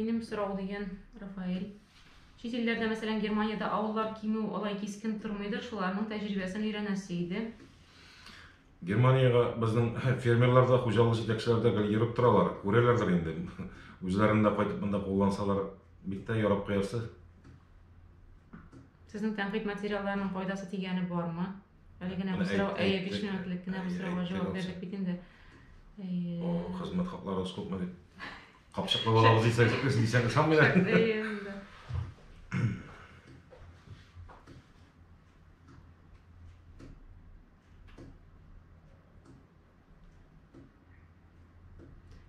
Benim sırau деген Рафаэль. Шет елдерде, мәсәлән, Германияда авыллар кимү алай кискен тормыйдыр, шуларның тәҗрибәсен өйрәнәсе. Германияга безнең фермерларда, хуҗалык җитәкчеләрдә гел йөреп торалар, күрәләрдер инде. Үзләрендә кайтып монда куллансалар, бик тә ярап куярсы. Сезнең тәнкыйть материалларының файдасы тигәне бармы? Әле генә бу сорау бишмәтлек кенә бу сорауга җавап бирдек бит инде. Хезмәт хаклары скопмы дип. Капчыклы балабыз дисәң ышанмыйлар.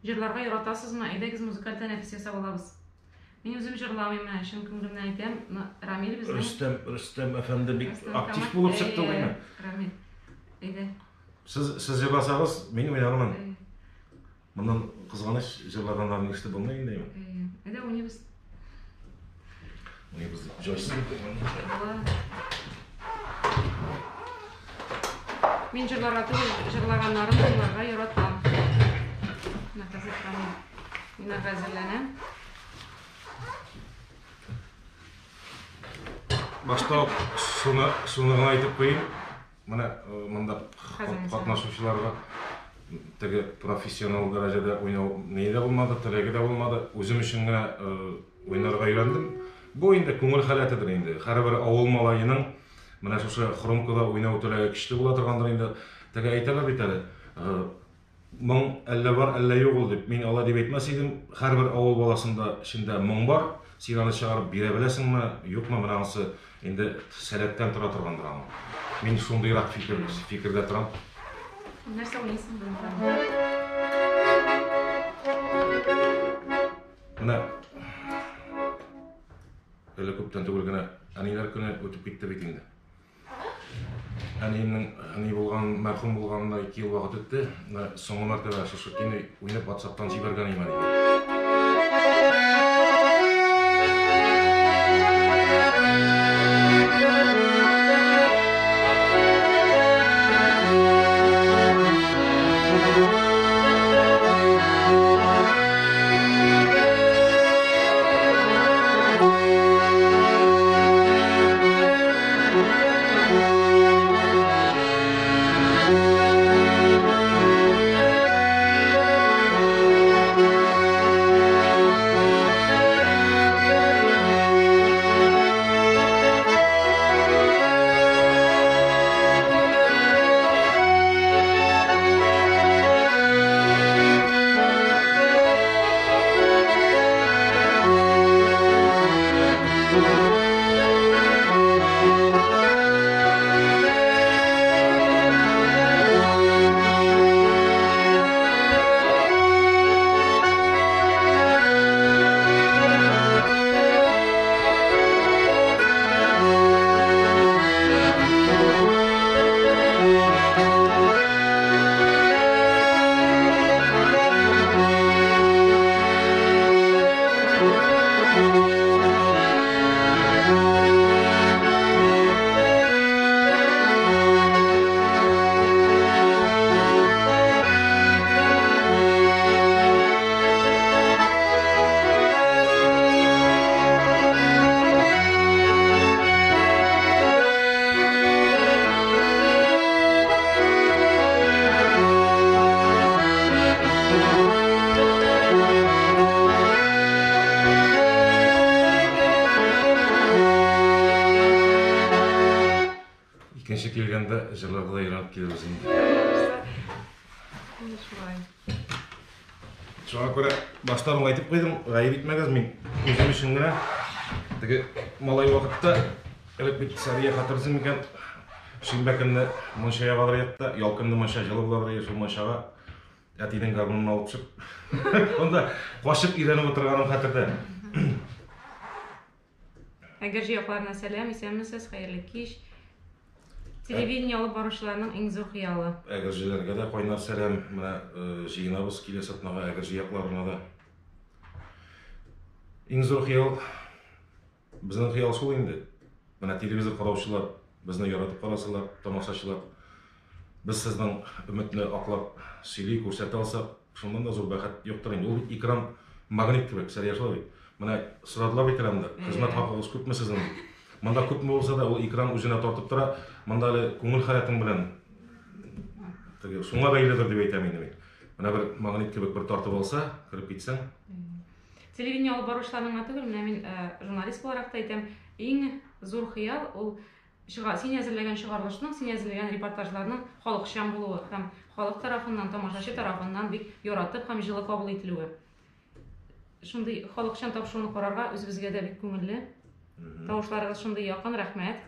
Җырларга яратасызмы? Әйдәгез музыкаль тәнәфес ясап алабыз. Мин үзем җырламыйм, чын күңелемнән әйтәм. Рамил безнең Рөстәм әфәнде бик актив булып чыкты уйны. Рамил. Әйдә. Сез җырласагыз, мин уйнармын. Моннан кызганыч җырлаганнарны ишетеп булмый инде. Әйдә уйнабыз. Уйнабыз. Җойсын. Мин җырлаганнарым буларга яратам. Мин әзерләнәм. Башта шуны гына әйтеп куйым. Менә монда катнашучыларга теге профессионал дәрәҗәдә уйнау нидә булмады, теләге дә булмады. Үзем өчен генә уйнарга өйрәндем. Бу инде күңел халәтедер инде. Һәрбер авыл малаеның менә шушы хромкада уйнау теләге көчле була торгандыр инде. Теге әйтәләр бит әле. Моң әллә бар, әллә юк ул дип. Мин алай дип әйтмәс идем. Һәрбер авыл баласында эчендә моң бар. Син аны чыгарып бирә беләсеңме, юкмы, менә анысы инде сәләттән тора торгандыр аны. Мин шундыйрак фикердә торам. Нәрсә уйныйсың булган? Менә әле күптән түгел генә әниләр көне үтеп китте бит инде. Әни булган, мәрхүм булганына 2 ел вакыт үтте. Соңгы мәртәбә шушы кино уйнап WhatsApp-тан җибәргән идем. Икенче килгәндә җырларга да ярап киләбез инде. Шуңа күрә баштан әйтеп куйдым, гаеп итмәгез, мин үзем өчен генә теге малай вакытта элек бит Сария хатırlыйсың микән? Шимбә көнне мончага ятты, ял көнне монча җылы булыр, шул мончага әтинең гармунын алып чыгып, онда кашып өйрәнеп утырганым хәтердә. Әгәр җыякларына сәлам, исәнмесез, хәерле кич. Телевидение алып баручыларның иң зур хыялы. Әгәр җиләргә дә кайнар сәлам, менә җыенабыз киләсе атнага әгәр җыякларына да. Иң зур хыял безнең хыял шул инде. Менә телевизор караучылар, безне яратып карасалар, тамашачылар. Без сезнең өметне аклап сөйли күрсәтә алсак, шуннан да зур бәхет юктыр инде. Ул экран магнит кебек, Сәрия шулай. Мына сұрадылар бит экранда. Хезмәт хакыгыз күпме сезнең? Монда күпме булса да, ул экран үзенә тартып тора. Монда әле күңел халәтең белән теге суңа бәйледер дип әйтәм инде мин. Менә бер магнит кебек бер тартып алса, кирип китсәң. Телевидение алып баручыларның түгел, менә мин журналист буларак та әйтәм, иң зур хыял ул син әзерләгән чыгарылышның, син әзерләгән репортажларның халыкчан булуы һәм халык тарафыннан, тамашачы тарафыннан бик яратып һәм җылы кабул ителүе. Шундый халыкчан тапшыруны карарга үзебезгә дә бик күңелле. Тавышларыгыз шундый якын, рәхмәт.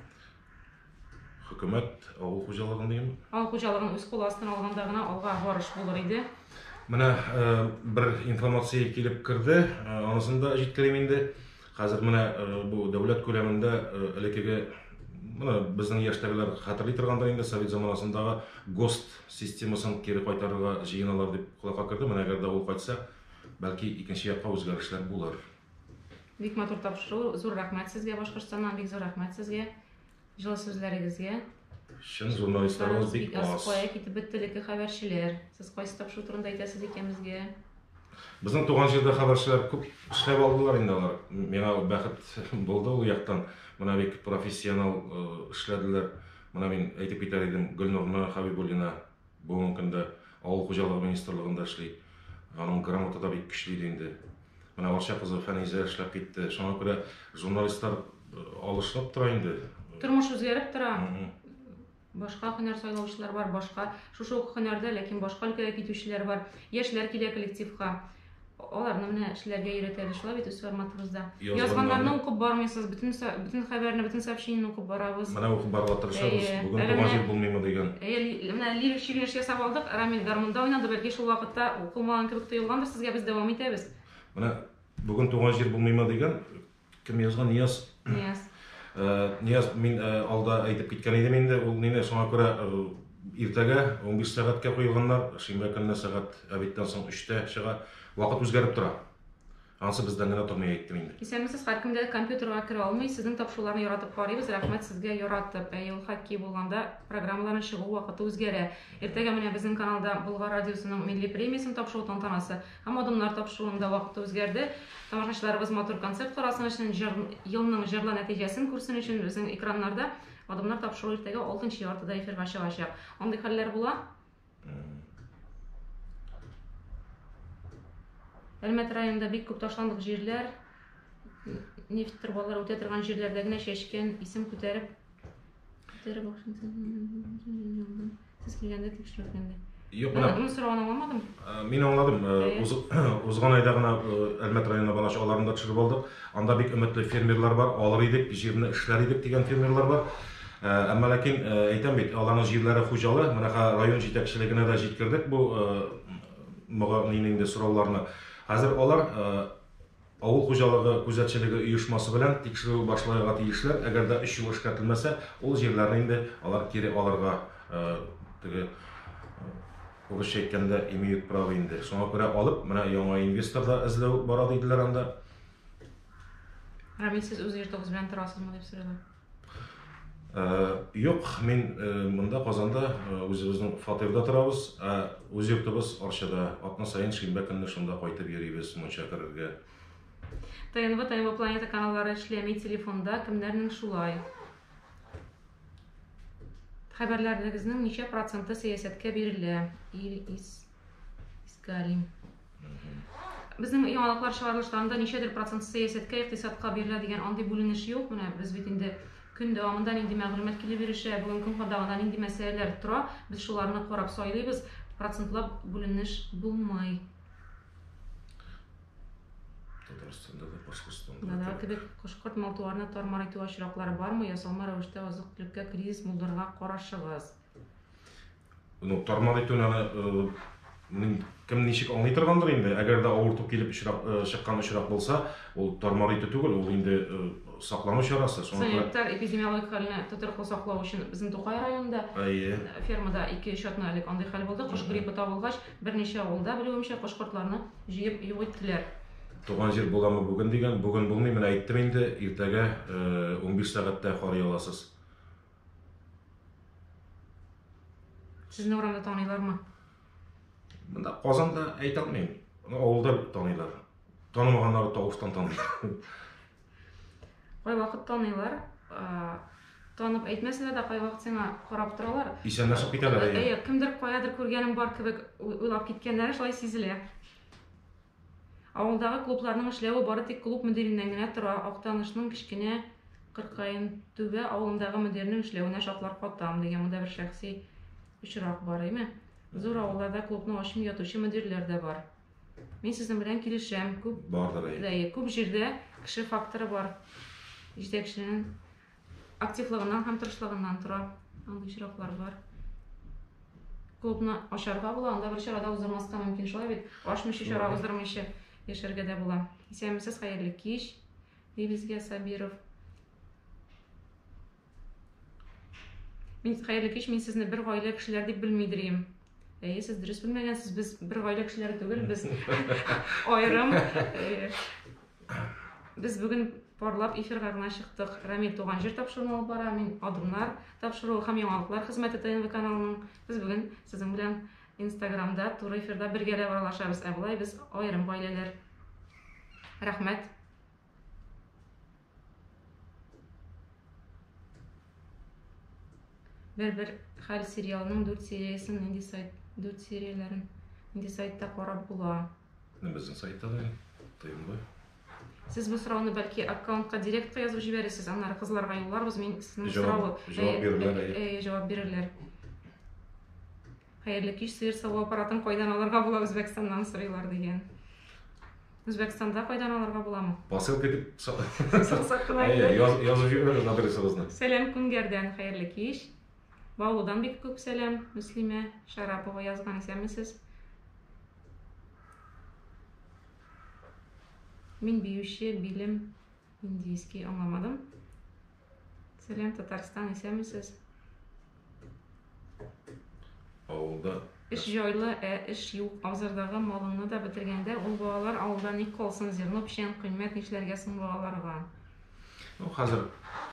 Хөкүмәт авыл хуҗалыгын дигән. Авыл хуҗалыгын үз кул астына алганда гына алга барыш булыр иде. Менә бер информация килеп керде, анысын да җиткерим инде. Хәзер менә бу дәүләт күләмендә элекеге менә безнең яшьтәгеләр хәтерли торганда инде Совет заманасындагы ГОСТ системасын кире кайтарырга җыеналар дип кулакка керде. Менә әгәр дә ул кайтса, бәлки икенче якка үзгәрешләр булыр. Бик матур тапшыру, зур рәхмәт сезгә, Башкортстаннан бик зур рәхмәт сезгә. Җылы сүзләрегезгә. Чын журналистларыбыз бик аз. Кая китеп бетте хәбәрчеләр. Сез кайсы тапшыру турында әйтәсез икән безгә? Безнең туган җирдә хәбәрчеләр күп эшләп алдылар инде алар. Миңа бәхет булды ул яктан. Менә бик профессионал эшләделәр. Менә мин әйтеп китәр идем, Гөлнурна Хабибуллина бүгенге көндә авыл хуҗалыгы министрлыгында эшли. Аның грамоты да бик көчле инде. Менә Арча кызы Фәнизә эшләп китте. Шуңа күрә журналистлар алышлап тора инде. Тормыш үзгәреп тора. Башка һөнәр сайлаучылар бар, башка шушы ук һөнәрдә, ләкин башка өлкәгә китүчеләр бар. Яшьләр килә коллективка. Аларны менә эшләргә өйрәтәбез шулай бит үз форматыбызда. Язганнарны укып бармыйсыз, бөтен хәбәрне, бөтен сообщениене укып барабыз. Менә укып барырга тырышабыз. Бүген туган җир булмыймы дигән. Менә лирик шигырь ясап алдык. Рамил гармунда уйнады, бәлки шул вакытта укылмаган кебек тоелгандыр сезгә, без дәвам итәбез. Менә бүген туган җир булмыймы дигән кем язган? Нияз мин алда әйтеп киткән идем инде, ул мине шуңа күрә иртәгә 15 сәгатькә куйганнар, шимбә көнне сәгать обедтан соң 3тә чыга. Вакыт үзгәреп тора. Ансы бездән генә тормый әйттем инде. Исәнмесез, һәркемдә компьютерга керә алмый, сезнең тапшыруларны яратып карыйбыз. Рәхмәт сезгә яратып. Ул хоккей булганда программаларның чыгу вакыты үзгәрә. Иртәгә менә безнең каналда Болгар радиосының милли премиясын тапшыру тантанасы һәм адымнар тапшыруында вакыты үзгәрде. Тамашачыларыбыз матур концерт карасын өчен, елның җырлы нәтиҗәсен күрсен өчен безнең экраннарда адымнар тапшыру иртәгә 6нчы яртыда эфирга чыгачак. Андый хәлләр була. Әлмәт районында бик күп ташландык җирләр, нефть трубалары үтә торган җирләрдә генә чәчкән, исем күтәреп сез килгәндә тикшергәндә. Юк, менә Моны сорауны аңламадым. Мин аңладым. Узган айда гына Әлмәт районына балач аларында төшереп алдык. Анда бик өметле фермерлар бар, алыр идек, җирне эшләр идек дигән фермерлар бар. Әмма ләкин әйтәм бит, аларның җирләре хуҗалы, менә район җитәкчелегенә дә җиткердек бу мөгаенинде сорауларны. Хәзер алар авыл хуҗалыгы күзәтчелеге оешмасы белән тикшерү башларга тиешләр. Әгәр дә 3 ел эшкәртелмәсә, ул җирләрне инде алар кире алырга теге Урысча әйткәндә имеют право инде. Шуңа күрә алып, менә яңа инвестор да эзләү бара диделәр анда. Рамил, сез үз йортыгыз белән торасызмы дип сорыйлар. Юк, мин монда Казанда үзебезнең фатирда торабыз. Үз йортыбыз Арчада. Атна саен шимбә көнне шунда кайтып йөрибез, монча керергә. ТНВ Планета каналлары эшләми телефонда, кемнәрнең шулай? Хәбәрләрегезнең ничә проценты сәясәткә бирелә? Искалим. Безнең яңалыклар чыгарылышларында ничәдер процент сәясәткә, икътисадка бирелә дигән андый бүленеш юк. Менә без бит инде көн дәвамында нинди мәгълүмат килеп бирешә, бүген көн кадагында нинди мәсьәләләр тора, без шуларны карап сайлыйбыз. Процентлап бүленеш булмый. Татарстанда да, Башкортстанда Да, кебек кошкорт малтуарны тармар итү очраклары бармы? Ясалма рәвештә азык-төлеккә кризис булдырырга карашыгыз. Ну, тармар итүне кем ничек аңлый торгандыр инде. Әгәр дә авыртып килеп чыккан очрак булса, ул тармар итү түгел, ул инде саклану чарасы. Санитар эпидемиологик хәлне тотрыклы саклау өчен безнең Тукай районында фермада 2-3 атна элек андый хәл булды. Кош гриппы табылгач, берничә авылда белүемчә кошкортларны җыеп юйттылар. Туган җир буламы бүген дигән, бүген булмый, менә әйттем инде, иртәгә 15 сәгатьтә карый аласыз. Сезне урамда таныйлармы? Монда Казанда әйтә алмыйм. Авылда таныйлар. Tanımağanları tavuştan tanıyır. Кай вакыт таныйлар. Танып әйтмәсәләр дә кай вакыт сиңа карап торалар. İşenden çıkıp giderler yani. Кемдер каядыр күргәнем бар кебек уйлап киткәннәр, шулай сизелә. Авылдагы клубларның эшләве бары тик клуб мөдиреннән генә тора. Актанышның кечкенә Кыркайын түбә авылындагы мөдирнең эшләвенә шатлар катам дигән монда бер шәхси очрак бар, әйме? Зур авылларда клубны ачып ятучы мөдирләр дә бар. Мин сезнең белән килешәм. Күп җирдә кеше факторы бар. Җитәкченең активлыгыннан һәм тырышлыгыннан тора. Андый очраклар бар. Клубны ачарга була, анда бер чарада уздырмаска мөмкин, шулай бит. Ачмыйча чара уздырмыйча яшәргә дә була. Исәнмесез, хәерле кич. Дибезгә Сабиров. Мин хәерле кич, мин сезне бер гаилә кешеләр дип белмидерим. Сез дөрес белмәгәнсез, без бер гаилә кешеләре түгел, без аерым. Без бүген парлап эфирга гына чыктык. Рамил туган җир тапшыруы алып бара, мин адымнар тапшыруы һәм яңалыклар хезмәте ТНВ каналының. Без бүген сезнең белән Instagramда туры эфирда бергә аралашабыз. Булай без аерым гаиләләр. Рәхмәт. Бер хәл сериалының 4 сериясын инде сайт 4 серияларын инде сайтта карап була. Безнең сайтта да тыймлы. Сез бу сорауны бәлки аккаунтка директка язып җибәрәсез, аннары кызларга юлларбыз, мин сезнең сорауны җавап бирерләр. Хәерле кич, сыер саву аппаратын кайдан алырга була, Үзбәкстаннан сорыйлар дигән. Үзбәкстанда кайдан алырга буламы? Посылка дип саксакны. Язып җибәрәләр адресыгызны. Сәлам Күнгәрдән, хәерле кич. Баулудан бик күп сәлам, Мөслимә Шарапова язган, исәнмесез? Мин биюче, билем индийский аңламадым. Сәлам Татарстан, исәнмесез? Авылда Эш җайлы, эш юк. Абзардагы малыңны да бетергәндә, ул балалар авылда ник калсын, зерно, печән, кыйммәт нишләргә соң балаларга? Хәзер